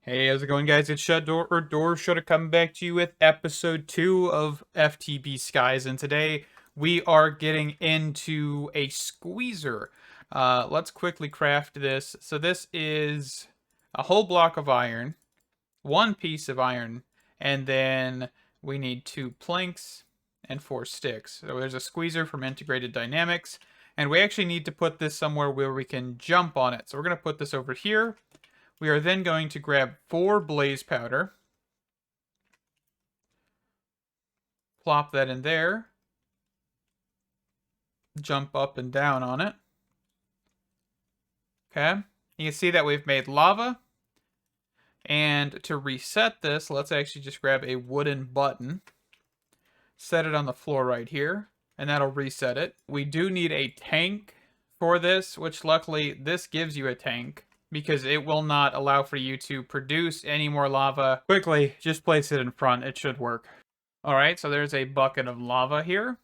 Hey, how's it going, guys? It's Shut Door or Door Shutter coming back to you with episode 2 of FTB Skies, and today we are getting into a squeezer. Let's quickly craft this. So this is a whole block of iron, one piece of iron, and then we need 2 planks and 4 sticks. So there's a squeezer from Integrated Dynamics, and we actually need to put this somewhere where we can jump on it. So we're going to put this over here. We are then going to grab 4 blaze powder. Plop that in there. Jump up and down on it. Okay. You can see that we've made lava. And to reset this, let's actually just grab a wooden button. Set it on the floor right here. And that'll reset it. We do need a tank for this, which luckily this gives you a tank, because it will not allow for you to produce any more lava quickly. Just place it in front. It should work. All right, so there's a bucket of lava here,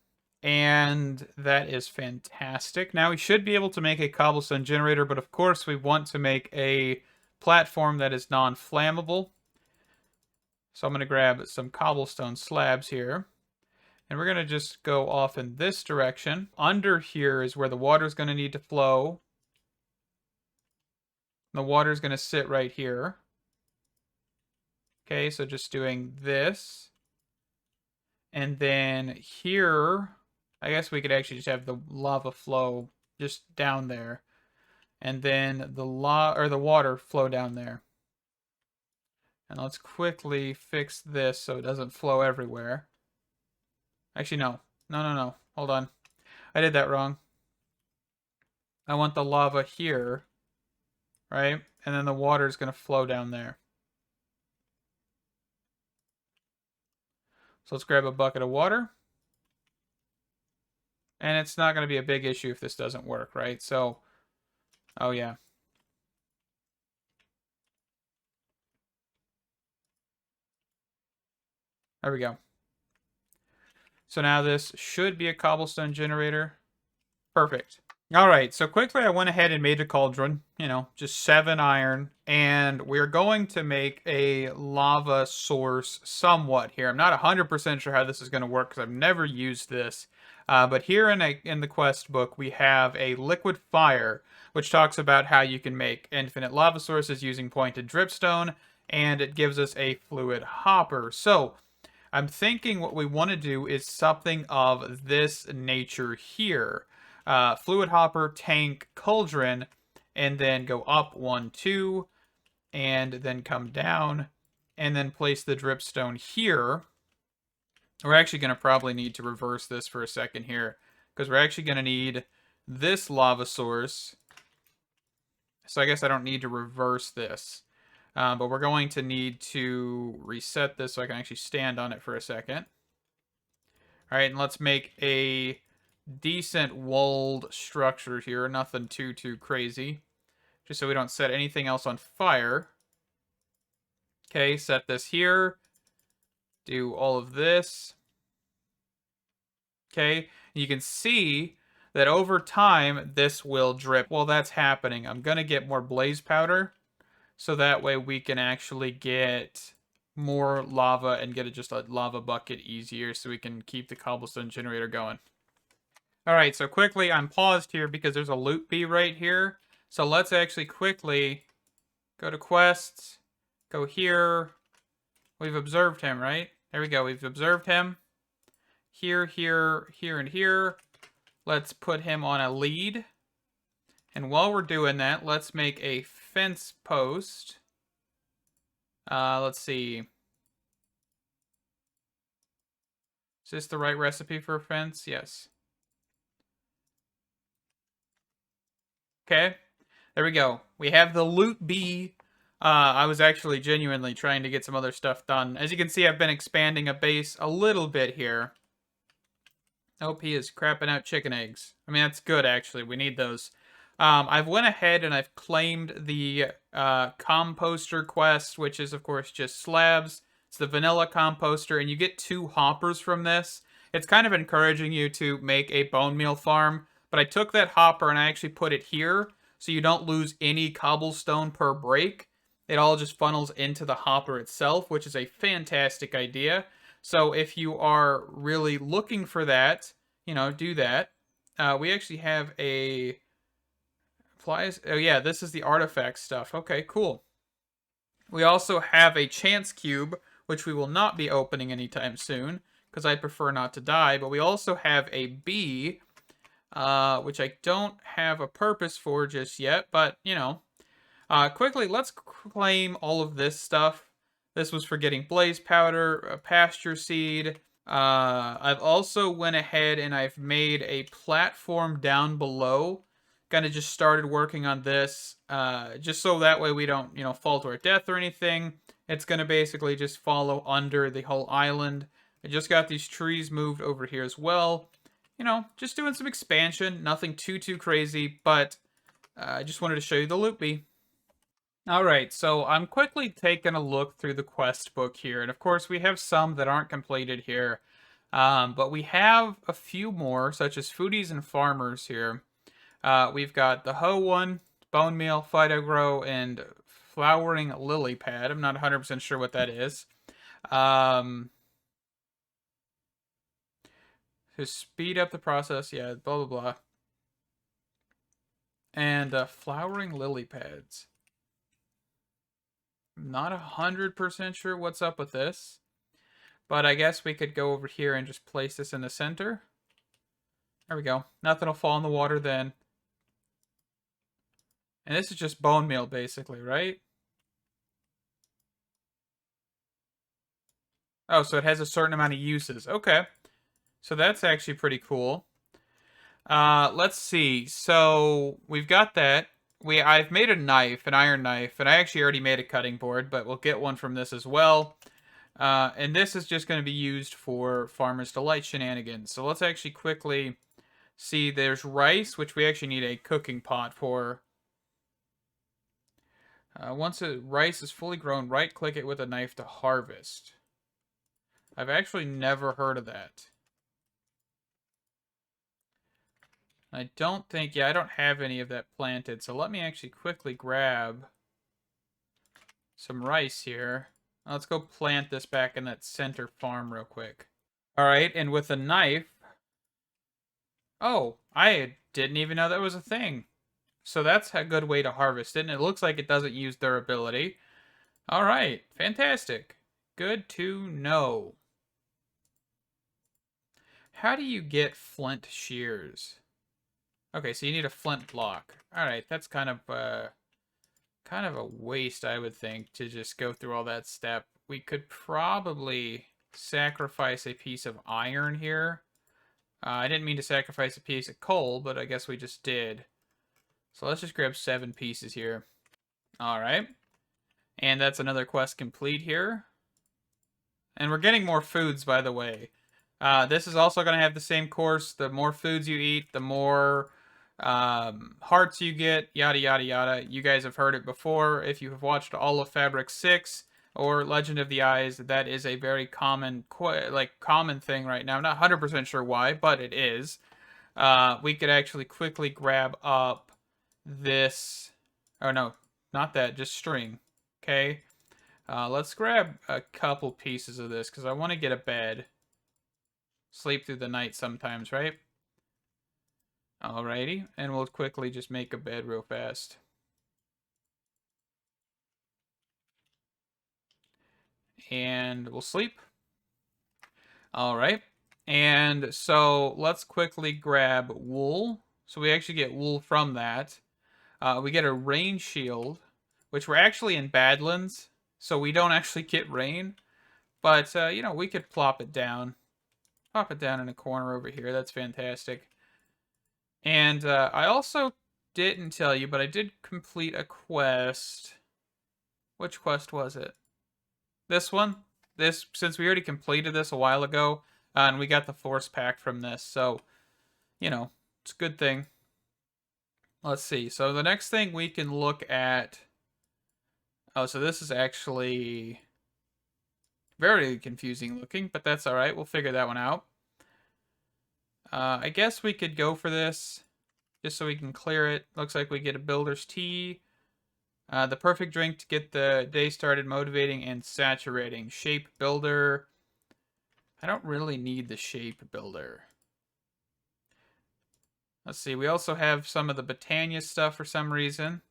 and that is fantastic. Now we should be able to make a cobblestone generator, but of course we want to make a platform that is non-flammable. So I'm going to grab some cobblestone slabs here, and we're going to just go off in this direction. Under here is where the water is going to need to flow. The water is going to sit right here. Okay, so just doing this. And then here, I guess we could actually just have the lava flow just down there. And then the water flow down there. And let's quickly fix this so it doesn't flow everywhere. Actually, no. No. Hold on. I did that wrong. I want the lava here. Right? And then the water is going to flow down there. So let's grab a bucket of water. And it's not going to be a big issue if this doesn't work, right? So, oh yeah. There we go. So now this should be a cobblestone generator. Perfect. All right, so quickly I went ahead and made a cauldron, just 7 iron, and we're going to make a lava source somewhat here. I'm not 100% sure how this is going to work because I've never used this, but here in the quest book we have a liquid fire, which talks about how you can make infinite lava sources using pointed dripstone, and it gives us a fluid hopper. So I'm thinking what we want to do is something of this nature here. Fluid hopper, tank, cauldron, and then go up 1, 2, and then come down, and then place the dripstone here. We're actually going to probably need to reverse this for a second here, because we're actually going to need this lava source. So I guess I don't need to reverse this. But we're going to need to reset this so I can actually stand on it for a second. All right, and let's make a decent walled structure here. Nothing too crazy. Just so we don't set anything else on fire. Okay, set this here. Do all of this. Okay, you can see that over time this will drip. While that's happening, I'm going to get more blaze powder, so that way we can actually get more lava and get just a lava bucket easier, so we can keep the cobblestone generator going. Alright, so quickly, I'm paused here because there's a loot bee right here. So let's actually quickly go to quests, go here. We've observed him, right? There we go, we've observed him. Here, and here. Let's put him on a lead. And while we're doing that, let's make a fence post. Let's see. Is this the right recipe for a fence? Yes. Okay, there we go. We have the loot bee. I was actually genuinely trying to get some other stuff done. As you can see, I've been expanding a base a little bit here. Oh, he is crapping out chicken eggs. I mean, that's good, actually. We need those. I've went ahead and I've claimed the composter quest, which is, of course, just slabs. It's the vanilla composter, and you get 2 hoppers from this. It's kind of encouraging you to make a bone meal farm. But I took that hopper and I actually put it here so you don't lose any cobblestone per break. it all just funnels into the hopper itself, which is a fantastic idea. So if you are really looking for that, do that. We actually have a applies. Oh yeah, this is the artifact stuff. Okay, cool. We also have a chance cube, which we will not be opening anytime soon, because I prefer not to die. But we also have a bee, which I don't have a purpose for just yet. But, quickly, let's claim all of this stuff. This was for getting blaze powder, a pasture seed. I've also went ahead and I've made a platform down below. Kind of just started working on this, just so that way we don't, fall to our death or anything. It's going to basically just follow under the whole island. I just got these trees moved over here as well. Just doing some expansion. Nothing too crazy, but I just wanted to show you the loopy. Alright, so I'm quickly taking a look through the quest book here, and of course we have some that aren't completed here, but we have a few more, such as foodies and farmers here. We've got the hoe one, bone meal, phytogrow, and flowering lily pad. I'm not 100% sure what that is. To speed up the process, yeah, blah blah blah. And flowering lily pads. Not 100% sure what's up with this. But I guess we could go over here and just place this in the center. There we go. Nothing will fall in the water then. And this is just bone meal, basically, right? Oh, so it has a certain amount of uses. Okay. So that's actually pretty cool. Let's see. So we've got that. I've made a knife, an iron knife, and I actually already made a cutting board, but we'll get one from this as well. And this is just going to be used for Farmer's Delight shenanigans. So let's actually quickly see. There's rice, which we actually need a cooking pot for. Once the rice is fully grown, right-click it with a knife to harvest. I've actually never heard of that. I don't think, I don't have any of that planted. So let me actually quickly grab some rice here. Let's go plant this back in that center farm real quick. All right, and with a knife. Oh, I didn't even know that was a thing. So that's a good way to harvest it, and it looks like it doesn't use durability. All right, fantastic. Good to know. How do you get flint shears? Okay, so you need a flint block. All right, that's kind of a waste, I would think, to just go through all that step. We could probably sacrifice a piece of iron here. I didn't mean to sacrifice a piece of coal, but I guess we just did. So let's just grab 7 pieces here. All right. And that's another quest complete here. And we're getting more foods, by the way. This is also going to have the same course. The more foods you eat, the more hearts you get, yada, yada, yada. You guys have heard it before. If you have watched all of Fabric 6 or Legend of the Eyes, that is a very common thing right now. I'm not 100% sure why, but it is. We could actually quickly grab up this. Oh, no, not that, just string. Okay. Let's grab a couple pieces of this because I want to get a bed. Sleep through the night sometimes, right? Alrighty, and we'll quickly just make a bed real fast. And we'll sleep. Alright, and so let's quickly grab wool. So we actually get wool from that. We get a rain shield, which we're actually in Badlands, so we don't actually get rain. But, we could plop it down. Pop it down in a corner over here. That's fantastic. And I also didn't tell you, but I did complete a quest. Which quest was it? This one? Since we already completed this a while ago, and we got the force pack from this, so, it's a good thing. Let's see. So the next thing we can look at... Oh, so this is actually very confusing looking, but that's alright. We'll figure that one out. I guess we could go for this, just so we can clear it. Looks like we get a builder's tee. The perfect drink to get the day started, motivating and saturating. Shape builder. I don't really need the shape builder. Let's see. We also have some of the Botania stuff for some reason.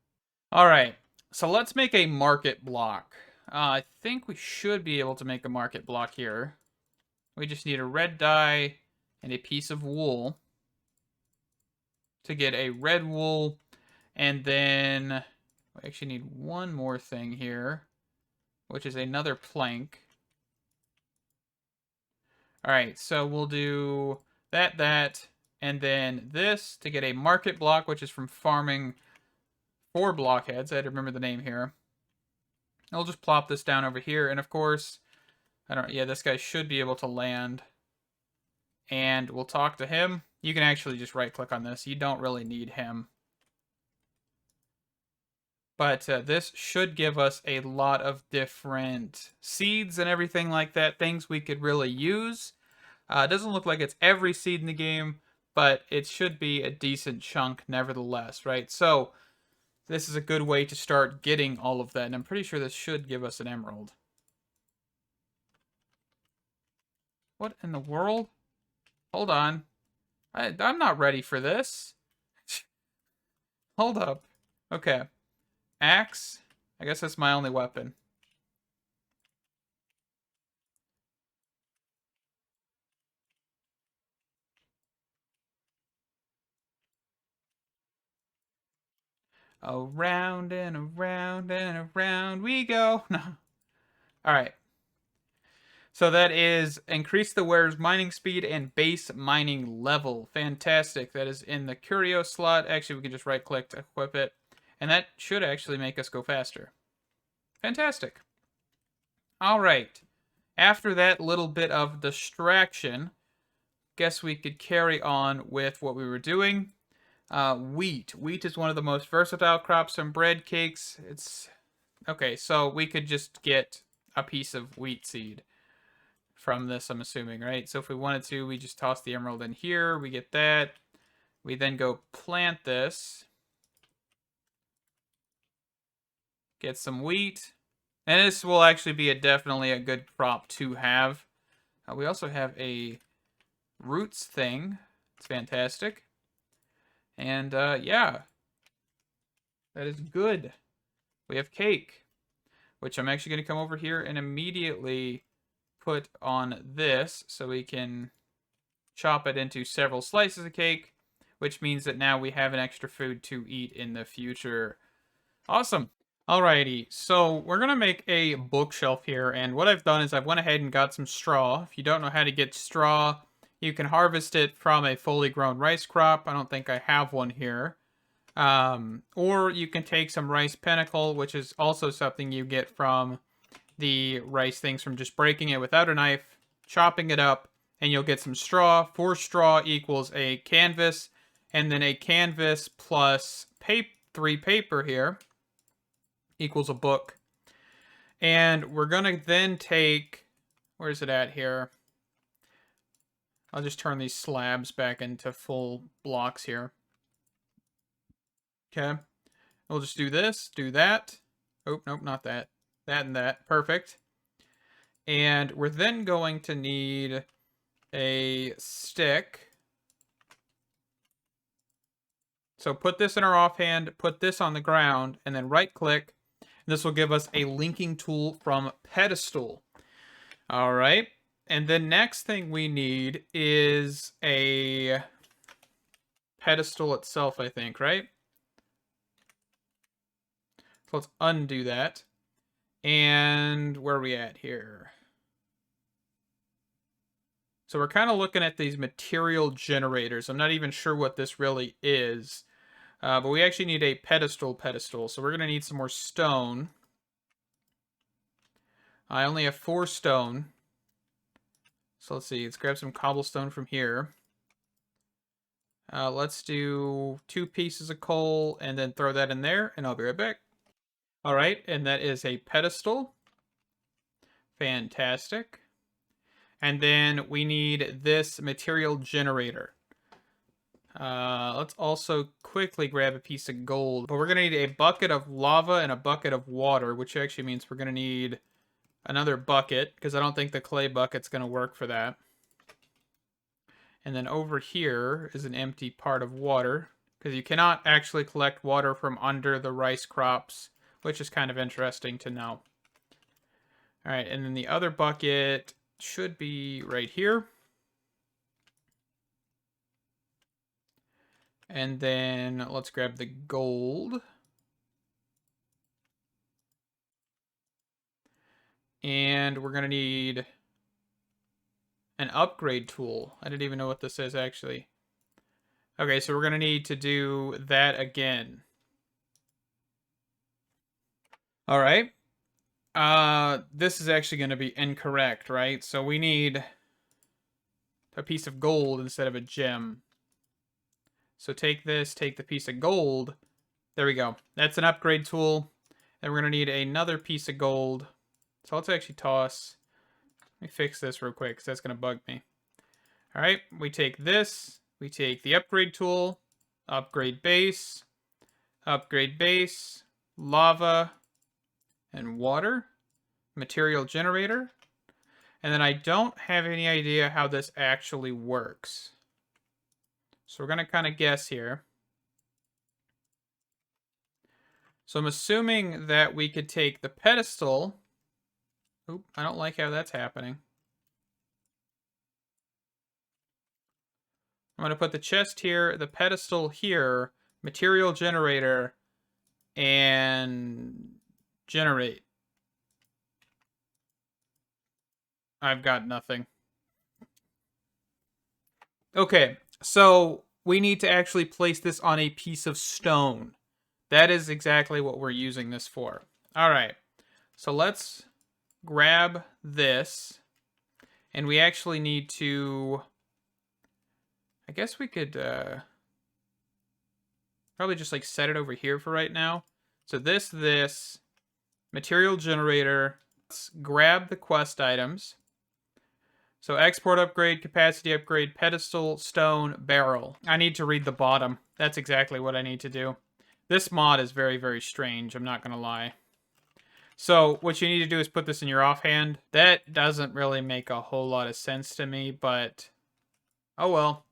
All right. So let's make a market block. I think we should be able to make a market block here. We just need a red dye and a piece of wool to get a red wool. And then we actually need one more thing here, which is another plank. All right, so we'll do that, and then this to get a market block, which is from farming 4 blockheads. I had to remember the name here. I'll just plop this down over here, and of course, yeah, this guy should be able to land. And we'll talk to him. You can actually just right-click on this. You don't really need him. But this should give us a lot of different seeds and everything like that, things we could really use. It doesn't look like it's every seed in the game, but it should be a decent chunk nevertheless, right? So this is a good way to start getting all of that, and I'm pretty sure this should give us an emerald. What in the world? Hold on. I'm not ready for this. Hold up. Okay. Axe. I guess that's my only weapon. Around and around and around we go. No. All right. So that is increase the wearer's mining speed and base mining level. Fantastic. That is in the curio slot. Actually, we can just right click to equip it. And that should actually make us go faster. Fantastic. All right. After that little bit of distraction, guess we could carry on with what we were doing. Wheat. Wheat is one of the most versatile crops from bread cakes. It's okay, so we could just get a piece of wheat seed from this, I'm assuming, right? So if we wanted to, we just toss the emerald in here. We get that. We then go plant this. Get some wheat. And this will actually be definitely a good crop to have. We also have a roots thing. It's fantastic. And yeah, that is good. We have cake, which I'm actually going to come over here and immediately put on this so we can chop it into several slices of cake, which means that now we have an extra food to eat in the future. Awesome. Alrighty, so we're going to make a bookshelf here, and what I've done is I've went ahead and got some straw. If you don't know how to get straw, you can harvest it from a fully grown rice crop. I don't think I have one here. Or you can take some rice pentacle, which is also something you get from the rice things from just breaking it without a knife, chopping it up, and you'll get some straw. 4 straw equals a canvas, and then a canvas plus 3 paper here equals a book. And we're going to then take, where's it at here? I'll just turn these slabs back into full blocks here. Okay. We'll just do this, do that. Oh, nope, not that. That and that. Perfect. And we're then going to need a stick. So put this in our offhand, put this on the ground, and then right-click. This will give us a linking tool from Pedestal. All right. And the next thing we need is a pedestal itself, I think, right? So let's undo that. And where are we at here? So we're kind of looking at these material generators. I'm not even sure what this really is. But we actually need a pedestal. So we're going to need some more stone. I only have 4 stone. So let's see. Let's grab some cobblestone from here. Let's do 2 pieces of coal and then throw that in there. And I'll be right back. All right. And that is a pedestal. Fantastic. And then we need this material generator. Let's also quickly grab a piece of gold. But we're going to need a bucket of lava and a bucket of water, which actually means we're going to need another bucket, because I don't think the clay bucket's going to work for that. And then over here is an empty part of water, because you cannot actually collect water from under the rice crops, which is kind of interesting to know. All right, and then the other bucket should be right here. And then let's grab the gold. And we're going to need an upgrade tool. I didn't even know what this is, actually. Okay, so we're going to need to do that again. All right. This is actually going to be incorrect, right? So we need a piece of gold instead of a gem. So take this, take the piece of gold. There we go. That's an upgrade tool. Then we're going to need another piece of gold. So let's actually toss. Let me fix this real quick because that's going to bug me. All right, we take this. We take the upgrade tool, upgrade base, lava, and water, material generator. And then I don't have any idea how this actually works. So we're going to kind of guess here. So I'm assuming that we could take the pedestal. Oop, I don't like how that's happening. I'm going to put the chest here, the pedestal here, material generator, and generate. I've got nothing. Okay, so we need to actually place this on a piece of stone. That is exactly what we're using this for. All right, so let's grab this. And we actually need to... I guess we could probably just like set it over here for right now. So this, material generator. Let's grab the quest items. So export upgrade, capacity upgrade, pedestal, stone, barrel. I need to read the bottom. That's exactly what I need to do. This mod is very, very strange. I'm not going to lie. So what you need to do is put this in your offhand. That doesn't really make a whole lot of sense to me, but oh well.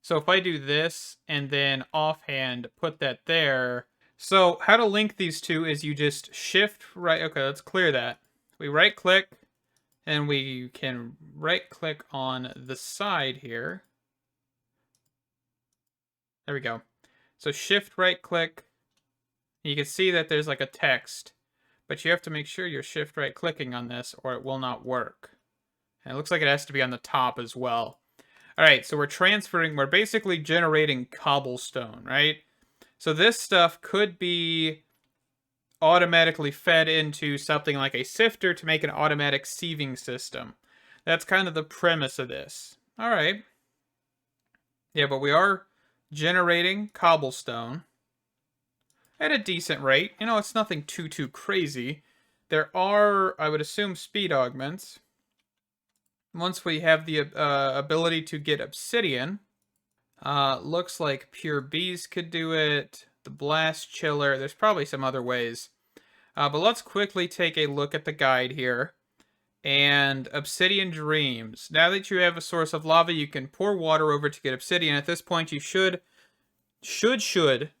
So if I do this and then offhand put that there. So how to link these two is you just shift right. Okay, let's clear that. We right click and we can right click on the side here. There we go. So shift right click. You can see that there's like a text, but you have to make sure you're shift right clicking on this or it will not work. And it looks like it has to be on the top as well. All right, so we're basically generating cobblestone, right? So this stuff could be automatically fed into something like a sifter to make an automatic sieving system. That's kind of the premise of this. All right. Yeah, but we are generating cobblestone at a decent rate. You know, it's nothing too crazy. There are, I would assume, speed augments. Once we have the ability to get obsidian, looks like pure bees could do it. The blast chiller. There's probably some other ways. But let's quickly take a look at the guide here. And obsidian dreams. Now that you have a source of lava, you can pour water over to get obsidian. At this point, you should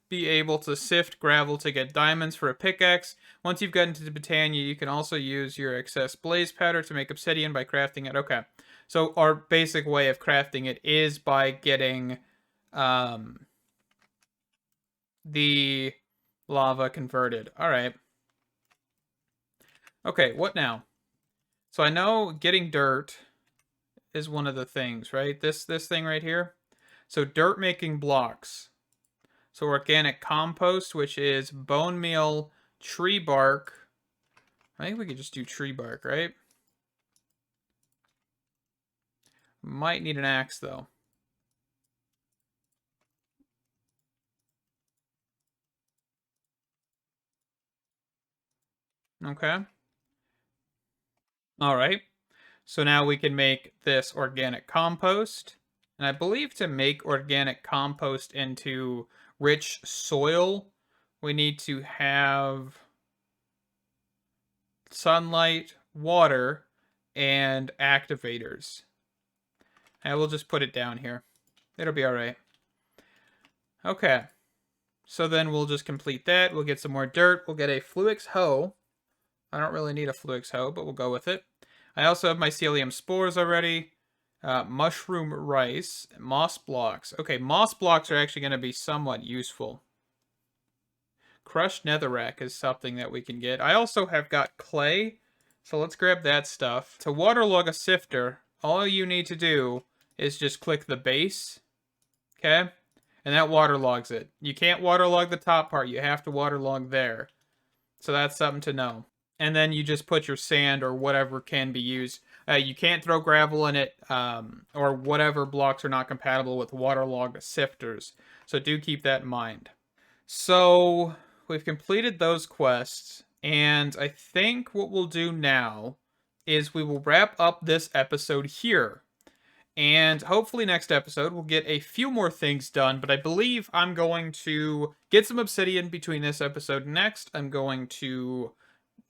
be able to sift gravel to get diamonds for a pickaxe. Once you've gotten to the Britannia, you can also use your excess blaze powder to make obsidian by crafting it. Okay. So our basic way of crafting it is by getting the lava converted. All right. Okay, what now? So I know getting dirt is one of the things, right? This thing right here. So dirt making blocks. So organic compost, which is bone meal, tree bark. I think we could just do tree bark, right? Might need an axe, though. Okay. All right. So now we can make this organic compost. And I believe to make organic compost into rich soil, we need to have sunlight, water, and activators. I will just put it down here. It'll be all right. Okay. So then we'll just complete that. We'll get some more dirt. We'll get a Fluix hoe. I don't really need a Fluix hoe, but we'll go with it. I also have mycelium spores already. Mushroom rice. Moss blocks. Okay, moss blocks are actually going to be somewhat useful. Crushed netherrack is something that we can get. I also have got clay, so let's grab that stuff. To waterlog a sifter, all you need to do is just click the base, okay? And that waterlogs it. You can't waterlog the top part, you have to waterlog there. So that's something to know. And then you just put your sand or whatever can be used. You can't throw gravel in it, or whatever blocks are not compatible with waterlogged sifters. So do keep that in mind. So we've completed those quests, and I think what we'll do now is we will wrap up this episode here. And hopefully next episode we'll get a few more things done, but I believe I'm going to get some obsidian between this episode and next. I'm going to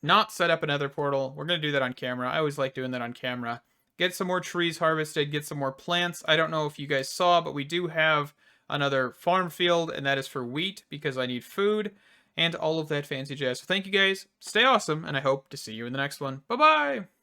not set up another portal. We're going to do that on camera. I always like doing that on camera. Get some more trees harvested, get some more plants. I don't know if you guys saw, but we do have another farm field, and that is for wheat because I need food and all of that fancy jazz. So thank you guys. Stay awesome, and I hope to see you in the next one. Bye-bye!